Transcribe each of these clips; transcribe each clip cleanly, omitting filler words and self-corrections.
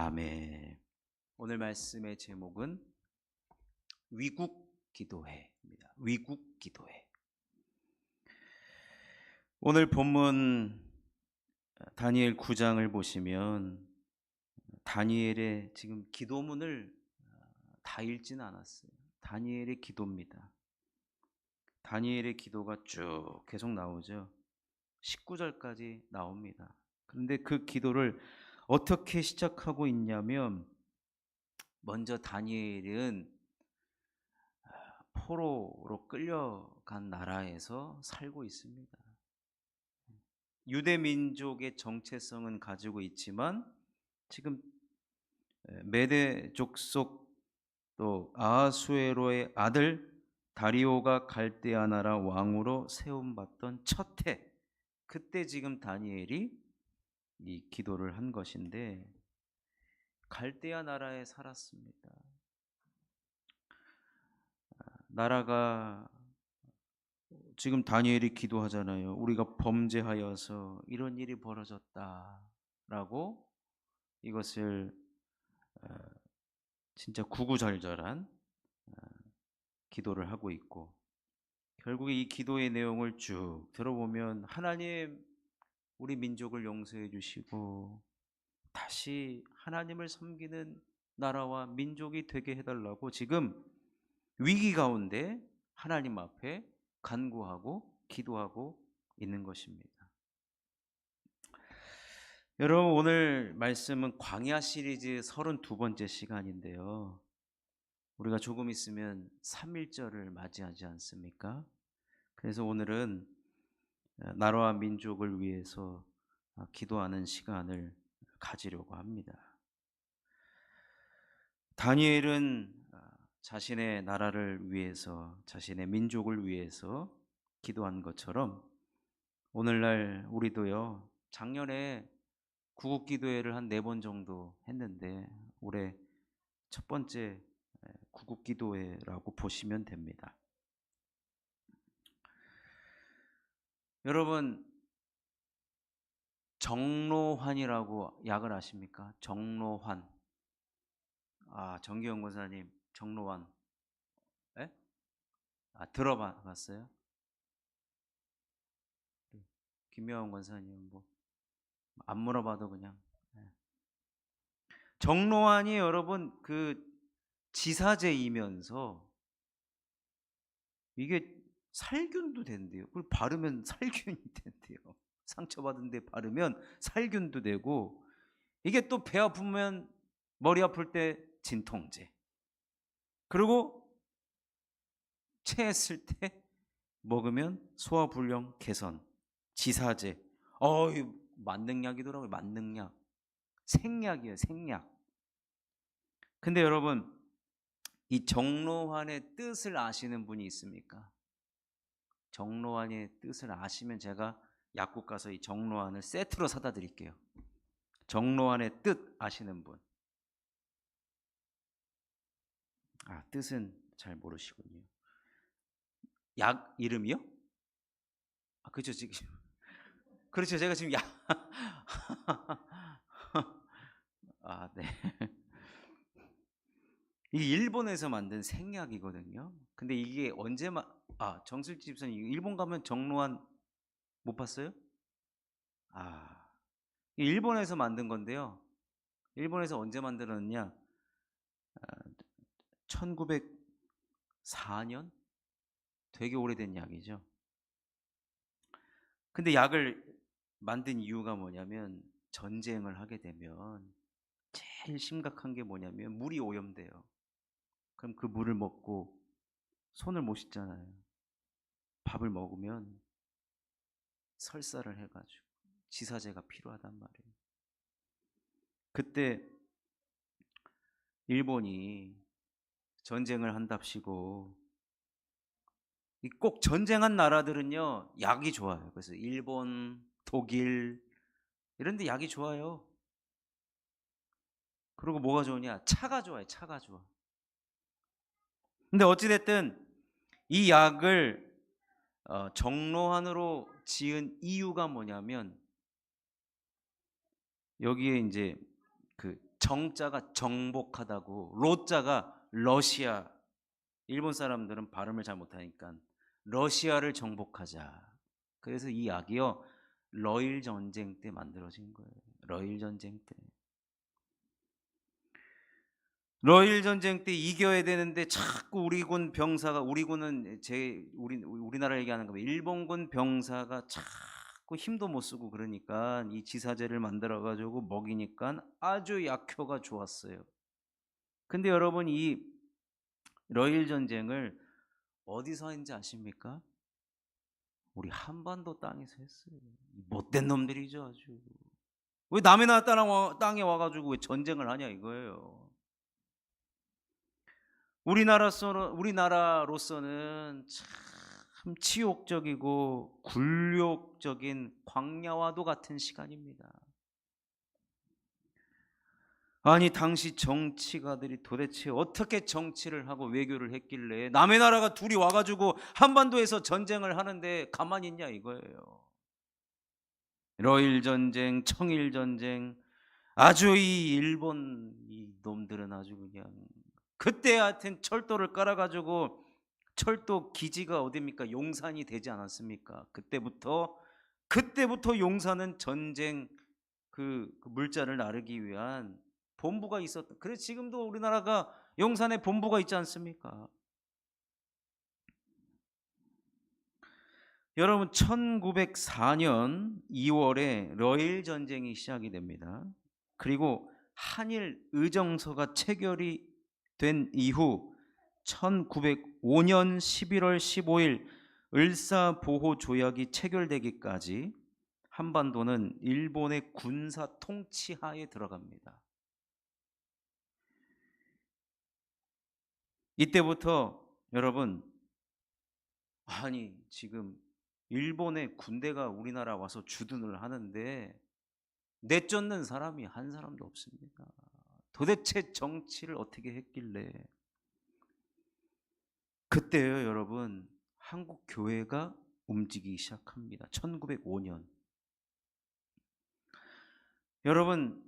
아멘. 오늘 말씀의 제목은 위국 기도회입니다. 위국 기도회. 오늘 본문 다니엘 9장을 보시면 다니엘의 지금 기도문을 다 읽지는 않았어요. 다니엘의 기도입니다. 다니엘의 기도가 쭉 계속 나오죠. 19절까지 나옵니다. 그런데 그 기도를 어떻게 시작하고 있냐면, 먼저 다니엘은 포로로 끌려간 나라에서 살고 있습니다. 유대 민족의 정체성은 가지고 있지만 지금 메대 족속 또 아하수에로의 아들 다리오가 갈대아 나라 왕으로 세움받던 첫 해, 그때 지금 다니엘이 이 기도를 한 것인데, 갈대아 나라에 살았습니다. 나라가 지금 다니엘이 기도하잖아요. 우리가 범죄하여서 이런 일이 벌어졌다라고 이것을 진짜 구구절절한 기도를 하고 있고, 결국에 이 기도의 내용을 쭉 들어보면 하나님, 우리 민족을 용서해 주시고 다시 하나님을 섬기는 나라와 민족이 되게 해달라고 지금 위기 가운데 하나님 앞에 간구하고 기도하고 있는 것입니다. 여러분, 오늘 말씀은 광야 시리즈 32번째 시간인데요. 우리가 조금 있으면 3.1절을 맞이하지 않습니까? 그래서 오늘은 나라와 민족을 위해서 기도하는 시간을 가지려고 합니다. 다니엘은 자신의 나라를 위해서, 자신의 민족을 위해서 기도한 것처럼 오늘날 우리도요, 작년에 구국기도회를 한 4번 정도 했는데 올해 첫 번째 구국기도회라고 보시면 됩니다. 여러분, 정로환이라고 약을 아십니까? 정로환. 정기영 권사님, 정로환. 예? 들어봤어요? 김명환 권사님 뭐 안 물어봐도 그냥. 정로환이 여러분 그 지사제이면서 이게 살균도 된대요. 그걸 바르면 살균이 된대요. 상처받은 데 바르면 살균도 되고, 이게 또 배 아프면, 머리 아플 때 진통제, 그리고 체했을 때 먹으면 소화불량 개선, 지사제. 만능약이더라고요. 만능약. 생약이에요. 생약. 근데 여러분, 이 정로환의 뜻을 아시는 분이 있습니까? 정로환의 뜻을 아시면 제가 약국 가서 이 정로환을 세트로 사다 드릴게요. 정로환의 뜻 아시는 분? 뜻은 잘 모르시군요. 약 이름이요? 그렇죠. 지금 그렇죠. 제가 지금 약 네. 이게 일본에서 만든 생약이거든요. 근데 이게 정슬지 집사님, 일본 가면 정로환 못 봤어요? 일본에서 만든 건데요. 일본에서 언제 만들었느냐? 1904년? 되게 오래된 약이죠. 근데 약을 만든 이유가 뭐냐면, 전쟁을 하게 되면 제일 심각한 게 뭐냐면 물이 오염돼요. 그럼 그 물을 먹고 손을 못 씻잖아요. 밥을 먹으면 설사를 해가지고 지사제가 필요하단 말이에요. 그때 일본이 전쟁을 한답시고, 꼭 전쟁한 나라들은요 약이 좋아요. 그래서 일본, 독일 이런 데 약이 좋아요. 그리고 뭐가 좋으냐? 차가 좋아요. 차가 좋아. 근데 어찌됐든 이 약을 정로환으로 지은 이유가 뭐냐면, 여기에 이제 그 정자가 정복하다고, 로자가 러시아. 일본 사람들은 발음을 잘 못하니까 러시아를 정복하자. 그래서 이 약이요, 러일 전쟁 때 만들어진 거예요. 러일 전쟁 때. 러일 전쟁 때 이겨야 되는데 자꾸 우리군 병사가, 우리군은 우리나라 얘기하는 거면 일본군 병사가 자꾸 힘도 못 쓰고 그러니까 이 지사제를 만들어 가지고 먹이니까 아주 약효가 좋았어요. 근데 여러분, 이 러일 전쟁을 어디서 했는지 아십니까? 우리 한반도 땅에서 했어요. 못된 놈들이죠, 아주. 왜 남의 나라 땅에 와가지고 왜 전쟁을 하냐 이거예요. 우리나라로서는 참 치욕적이고 굴욕적인 광야와도 같은 시간입니다. 아니, 당시 정치가들이 도대체 어떻게 정치를 하고 외교를 했길래 남의 나라가 둘이 와가지고 한반도에서 전쟁을 하는데 가만히 있냐 이거예요. 러일 전쟁, 청일 전쟁, 아주 이 일본 이 놈들은 아주 그냥, 그때 하여튼 철도를 깔아가지고, 철도 기지가 어디입니까? 용산이 되지 않았습니까? 그때부터 용산은 전쟁 그 물자를 나르기 위한 본부가 있었다. 그래서 지금도 우리나라가 용산에 본부가 있지 않습니까? 여러분, 1904년 2월에 러일 전쟁이 시작이 됩니다. 그리고 한일 의정서가 체결이 된 이후 1905년 11월 15일 을사보호조약이 체결되기까지 한반도는 일본의 군사 통치하에 들어갑니다. 이때부터 여러분, 아니 지금 일본의 군대가 우리나라 와서 주둔을 하는데 내쫓는 사람이 한 사람도 없습니다. 도대체 정치를 어떻게 했길래. 그때요 여러분, 한국 교회가 움직이기 시작합니다. 1905년. 여러분,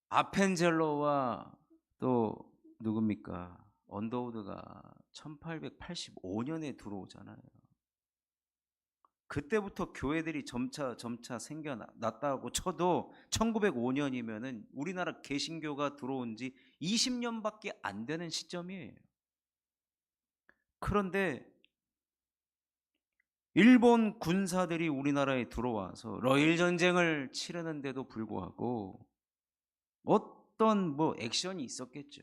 아펜젤러와 또 누굽니까? 언더우드가 1885년에 들어오잖아요. 그때부터 교회들이 점차 생겨났다고 쳐도 1905년이면은 우리나라 개신교가 들어온 지 20년밖에 안 되는 시점이에요. 그런데 일본 군사들이 우리나라에 들어와서 러일 전쟁을 치르는데도 불구하고 어떤 액션이 있었겠죠.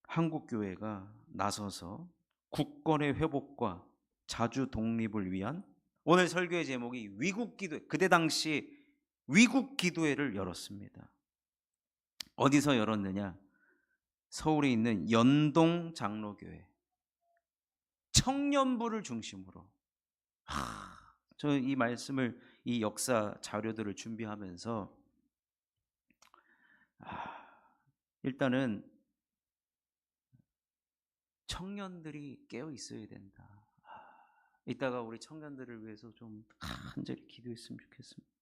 한국 교회가 나서서 국권의 회복과 자주 독립을 위한, 오늘 설교의 제목이 위국기도회, 그때 당시 위국기도회를 열었습니다. 어디서 열었느냐? 서울에 있는 연동 장로교회 청년부를 중심으로. 저 이 말씀을, 이 역사 자료들을 준비하면서 일단은 청년들이 깨어 있어야 된다. 이따가 우리 청년들을 위해서 좀 간절히 기도했으면 좋겠습니다.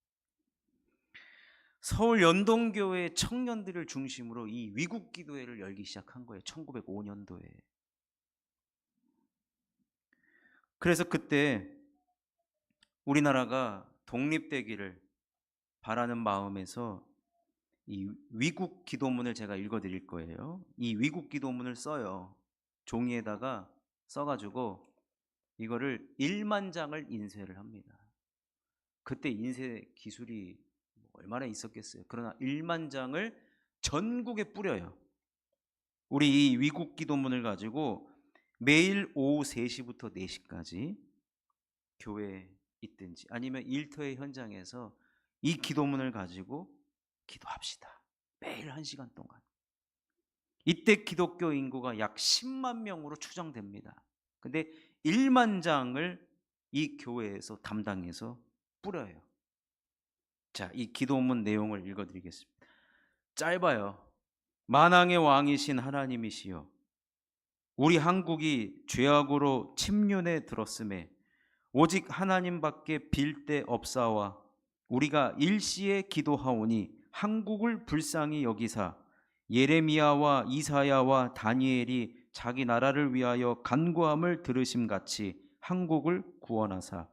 서울 연동교회 청년들을 중심으로 이 위국기도회를 열기 시작한 거예요. 1905년도에. 그래서 그때 우리나라가 독립되기를 바라는 마음에서 이 위국기도문을 제가 읽어드릴 거예요. 이 위국기도문을 써요. 종이에다가 써가지고 이거를 1만 장을 인쇄를 합니다. 그때 인쇄 기술이 얼마나 있었겠어요. 그러나 1만 장을 전국에 뿌려요. 우리 이 위국기도문을 가지고 매일 오후 3시부터 4시까지 교회에 있든지 아니면 일터의 현장에서 이 기도문을 가지고 기도합시다. 매일 1시간 동안. 이때 기독교 인구가 약 10만 명으로 추정됩니다. 근데 1만 장을 이 교회에서 담당해서 뿌려요. 자, 이 기도문 내용을 읽어드리겠습니다. 짧아요. 만왕의 왕이신 하나님이시여, 우리 한국이 죄악으로 침륜에 들었음에 오직 하나님밖에 빌 데 없사와 우리가 일시에 기도하오니 한국을 불쌍히 여기사 예레미야와 이사야와 다니엘이 자기 나라를 위하여 간구함을 들으심같이 한국을 구원하사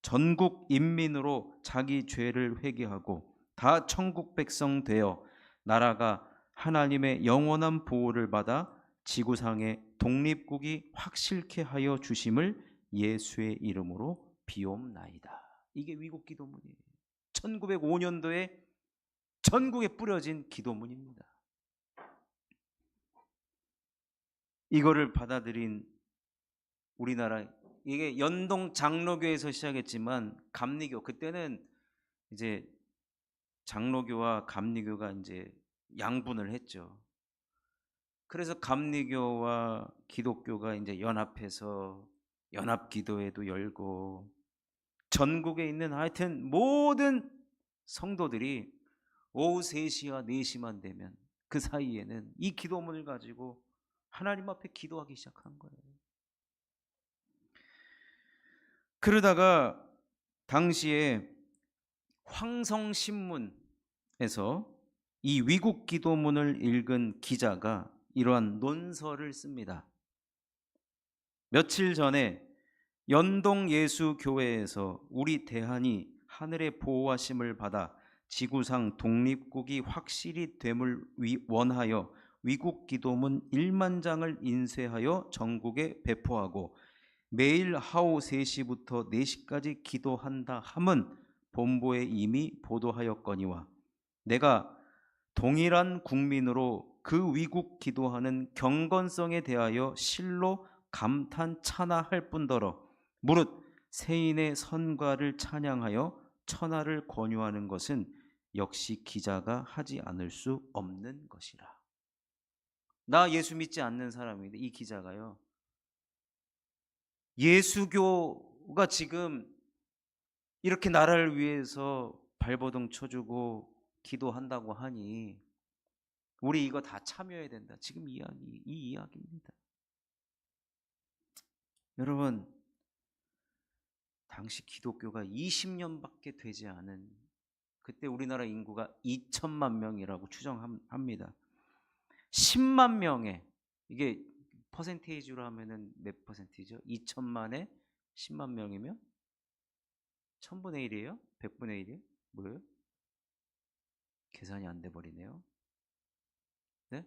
전국 인민으로 자기 죄를 회개하고 다 천국 백성 되어 나라가 하나님의 영원한 보호를 받아 지구상의 독립국이 확실케 하여 주심을 예수의 이름으로 비옵나이다. 이게 위국 기도문이에요. 1905년도에 전국에 뿌려진 기도문입니다. 이거를 받아들인 우리나라, 이게 연동 장로교에서 시작했지만 감리교, 그때는 이제 장로교와 감리교가 이제 양분을 했죠. 그래서 감리교와 기독교가 이제 연합해서 연합기도회도 열고 전국에 있는 하여튼 모든 성도들이 오후 3시와 4시만 되면 그 사이에는 이 기도문을 가지고 하나님 앞에 기도하기 시작한 거예요. 그러다가 당시에 황성신문에서 이 위국 기도문을 읽은 기자가 이러한 논설을 씁니다. 며칠 전에 연동예수교회에서 우리 대한이 하늘의 보호하심을 받아 지구상 독립국이 확실히 됨을 원하여 위국 기도문 1만 장을 인쇄하여 전국에 배포하고 매일 하오 3시부터 4시까지 기도한다 함은 본보에 이미 보도하였거니와 내가 동일한 국민으로 그 위국 기도하는 경건성에 대하여 실로 감탄 찬하할 뿐더러 무릇 세인의 선과를 찬양하여 천하를 권유하는 것은 역시 기자가 하지 않을 수 없는 것이라. 나 예수 믿지 않는 사람인데 이 기자가요, 예수교가 지금 이렇게 나라를 위해서 발버둥 쳐주고 기도한다고 하니 우리 이거 다 참여해야 된다. 지금 이 이야기입니다. 여러분, 당시 기독교가 20년밖에 되지 않은, 그때 우리나라 인구가 2천만 명이라고 추정합니다. 10만 명에, 이게 퍼센테이지로 하면은 몇 퍼센트죠? 2천만에 10만 명이면 1000분의 1이에요? 100분의 1이에요? 뭐예요? 계산이 안 돼 버리네요. 네?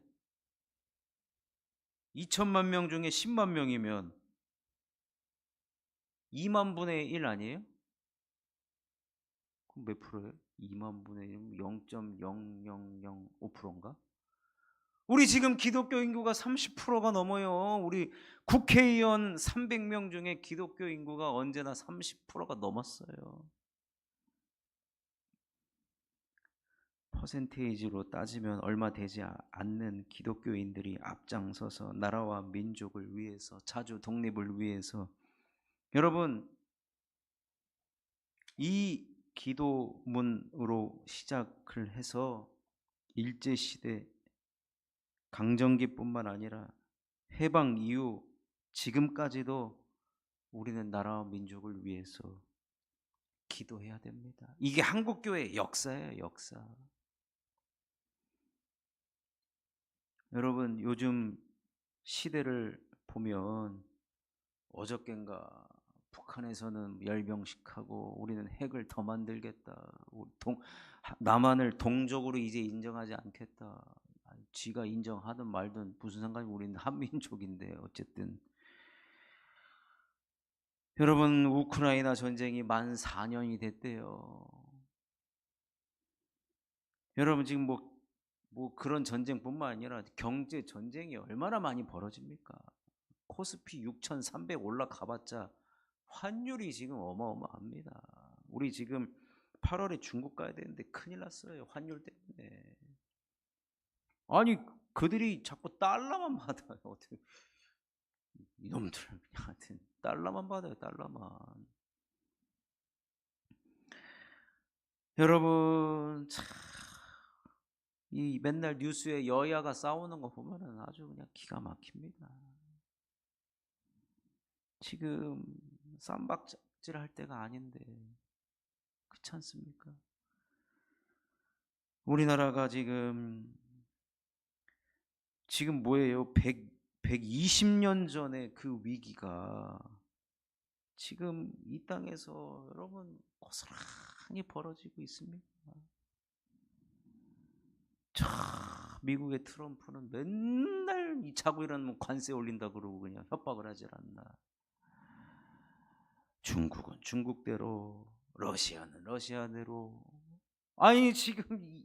2천만 명 중에 10만 명이면 2만 분의 1 아니에요? 그럼 몇 프로예요? 2만 분의 1이면 0.0005%인가? 우리 지금 기독교 인구가 30%가 넘어요. 우리 국회의원 300명 중에 기독교 인구가 언제나 30%가 넘었어요. 퍼센테이지로 따지면 얼마 되지 않는 기독교인들이 앞장서서 나라와 민족을 위해서, 자주 독립을 위해서, 여러분, 이 기도문으로 시작을 해서 일제시대, 강점기뿐만 아니라 해방 이후 지금까지도 우리는 나라와 민족을 위해서 기도해야 됩니다. 이게 한국교회의 역사예요, 역사. 여러분, 요즘 시대를 보면 어저껜가 북한에서는 열병식하고 우리는 핵을 더 만들겠다. 남한을 동족으로 이제 인정하지 않겠다. 쥐가 인정하든 말든 무슨 상관이, 우리는 한민족인데 어쨌든. 여러분, 우크라이나 전쟁이 만 4년이 됐대요. 여러분, 지금 뭐 그런 전쟁뿐만 아니라 경제 전쟁이 얼마나 많이 벌어집니까? 코스피 6,300 올라가봤자 환율이 지금 어마어마합니다. 우리 지금 8월에 중국 가야 되는데 큰일 났어요. 환율 때문에. 아니, 그들이 자꾸 달러만 받아요. 어떻게 이놈들, 하여튼 달러만 받아요. 달러만. 여러분, 참, 이 맨날 뉴스에 여야가 싸우는 거 보면은 아주 그냥 기가 막힙니다. 지금 쌈박질 할 때가 아닌데, 그렇지 않습니까? 우리나라가 지금 뭐예요? 120년 전의 그 위기가 지금 이 땅에서 여러분 고스란히 벌어지고 있습니다. 참 미국의 트럼프는 맨날 이 자고 일어나면 관세 올린다 그러고 그냥 협박을 하질 않나. 중국은 중국대로, 러시아는 러시아대로. 아니 지금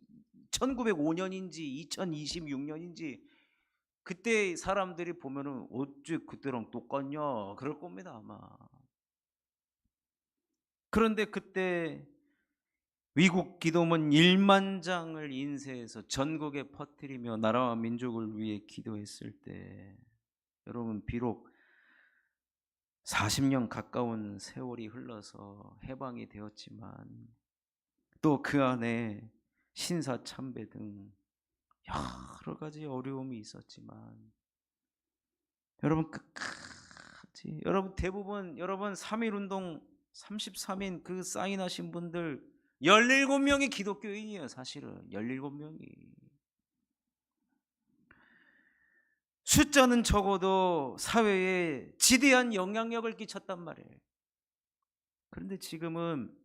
1905년인지 2026년인지 그때 사람들이 보면은 어째 그때랑 똑같냐 그럴 겁니다 아마. 그런데 그때 위국 기도문 1만 장을 인쇄해서 전국에 퍼뜨리며 나라와 민족을 위해 기도했을 때 여러분 비록 40년 가까운 세월이 흘러서 해방이 되었지만 또 그 안에 신사참배 등 여러 가지 어려움이 있었지만 여러분 끝까지 여러분 대부분 여러분 3.1운동 33인 그 사인하신 분들 17명이 기독교인이에요. 사실은 17명이. 숫자는 적어도 사회에 지대한 영향력을 끼쳤단 말이에요. 그런데 지금은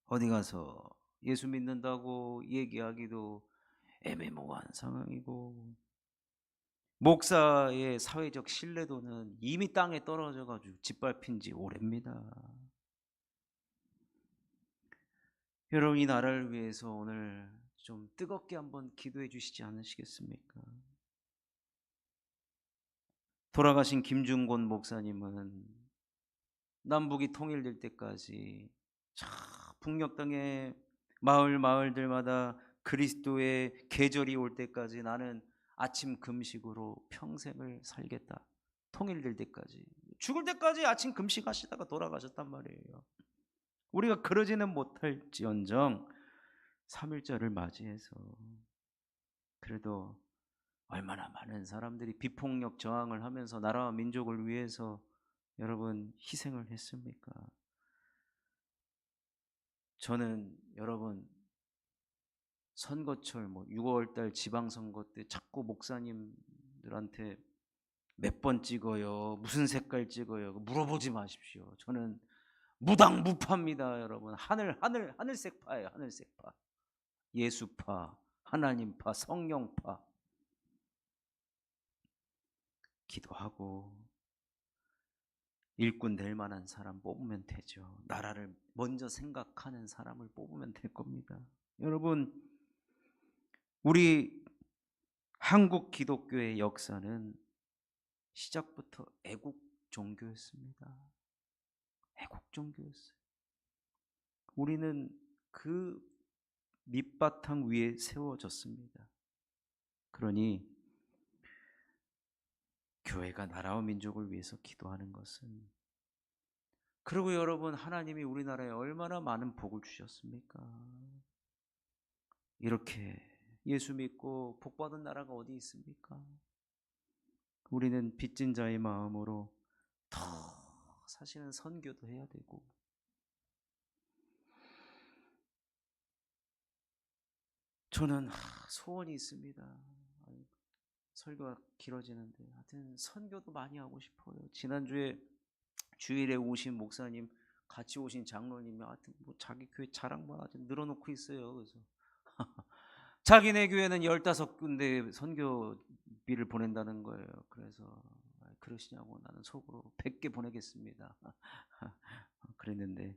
어디 가서 예수 믿는다고 얘기하기도 애매모호한 상황이고 목사의 사회적 신뢰도는 이미 땅에 떨어져 가지고 짓밟힌 지 오래입니다. 여러분 이 나라를 위해서 오늘 좀 뜨겁게 한번 기도해 주시지 않으시겠습니까? 돌아가신 김중곤 목사님은 남북이 통일될 때까지 북녘 땅의 마을들마다 그리스도의 계절이 올 때까지 나는 아침 금식으로 평생을 살겠다. 통일될 때까지. 죽을 때까지 아침 금식하시다가 돌아가셨단 말이에요. 우리가 그러지는 못할지언정 3.1절을 맞이해서 그래도 얼마나 많은 사람들이 비폭력 저항을 하면서 나라와 민족을 위해서 여러분 희생을 했습니까? 저는 여러분 선거철 6월달 지방선거 때 자꾸 목사님들한테 몇 번 찍어요? 무슨 색깔 찍어요? 물어보지 마십시오. 저는 무당무파입니다, 여러분. 하늘색파예요, 하늘색파. 예수파, 하나님파, 성령파. 기도하고 일꾼 될 만한 사람 뽑으면 되죠. 나라를 먼저 생각하는 사람을 뽑으면 될 겁니다. 여러분, 우리 한국 기독교의 역사는 시작부터 애국 종교였습니다. 애국 종교였어요. 우리는 그 밑바탕 위에 세워졌습니다. 그러니 교회가 나라와 민족을 위해서 기도하는 것은 그리고 여러분 하나님이 우리나라에 얼마나 많은 복을 주셨습니까? 이렇게 예수 믿고 복받은 나라가 어디 있습니까? 우리는 빚진 자의 마음으로 더 사실은 선교도 해야 되고 저는 소원이 있습니다. 설교가 길어지는데 하여튼 선교도 많이 하고 싶어요. 지난주에 주일에 오신 목사님 같이 오신 장로님이 하여튼 자기 교회 자랑만 아주 늘어놓고 있어요. 그래서 자기네 교회는 15군데 선교비를 보낸다는 거예요. 그래서 그러시냐고 나는 속으로 100개 보내겠습니다. 그랬는데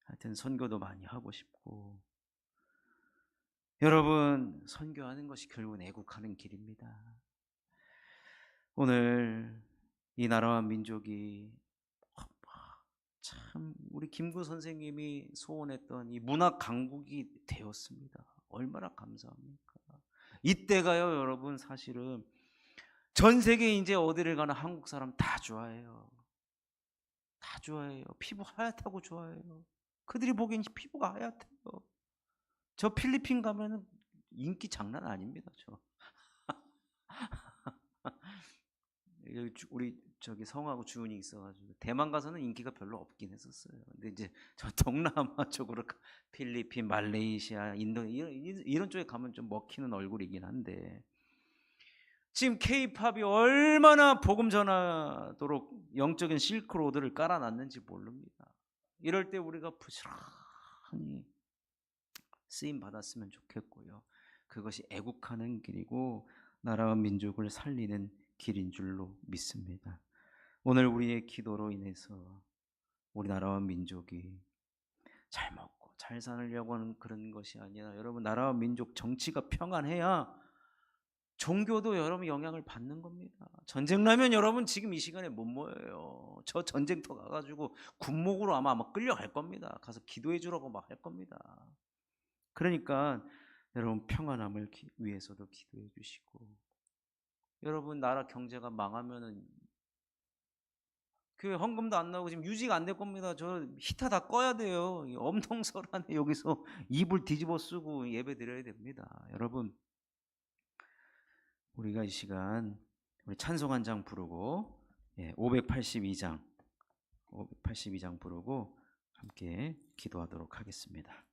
하여튼 선교도 많이 하고 싶고 여러분 선교하는 것이 결국은 애국하는 길입니다. 오늘 이 나라와 민족이 참 우리 김구 선생님이 소원했던 이 문화 강국이 되었습니다. 얼마나 감사합니까? 이때가요 여러분 사실은 전 세계 이제 어디를 가나 한국 사람 다 좋아해요. 다 좋아해요. 피부 하얗다고 좋아해요. 그들이 보기엔 피부가 하얗대요. 저 필리핀 가면은 인기 장난 아닙니다. 저 우리 저기 성하고 주은이 있어가지고 대만 가서는 인기가 별로 없긴 했었어요. 근데 이제 저 동남아 쪽으로 필리핀, 말레이시아, 인도 이런 쪽에 가면 좀 먹히는 얼굴이긴 한데 지금 K-팝이 얼마나 복음 전하도록 영적인 실크로드를 깔아놨는지 모릅니다. 이럴 때 우리가 부지런히 쓰임 받았으면 좋겠고요. 그것이 애국하는 길이고 나라와 민족을 살리는 길인 줄로 믿습니다. 오늘 우리의 기도로 인해서 우리나라와 민족이 잘 먹고 잘 살려고 하는 그런 것이 아니라 여러분 나라와 민족 정치가 평안해야 종교도 여러분 영향을 받는 겁니다. 전쟁 나면 여러분 지금 이 시간에 못 모여요. 저 전쟁터 가가지고 군목으로 아마 끌려갈 겁니다. 가서 기도해 주라고 막 할 겁니다. 그러니까 여러분 평안함을 위해서도 기도해 주시고 여러분 나라 경제가 망하면은 교회 헌금도 안 나오고 지금 유지가 안 될 겁니다. 저 히터 다 꺼야 돼요. 엄동설한에 여기서 이불 뒤집어 쓰고 예배 드려야 됩니다. 여러분 우리가 이 시간 우리 찬송 한 장 부르고 582장 부르고 함께 기도하도록 하겠습니다.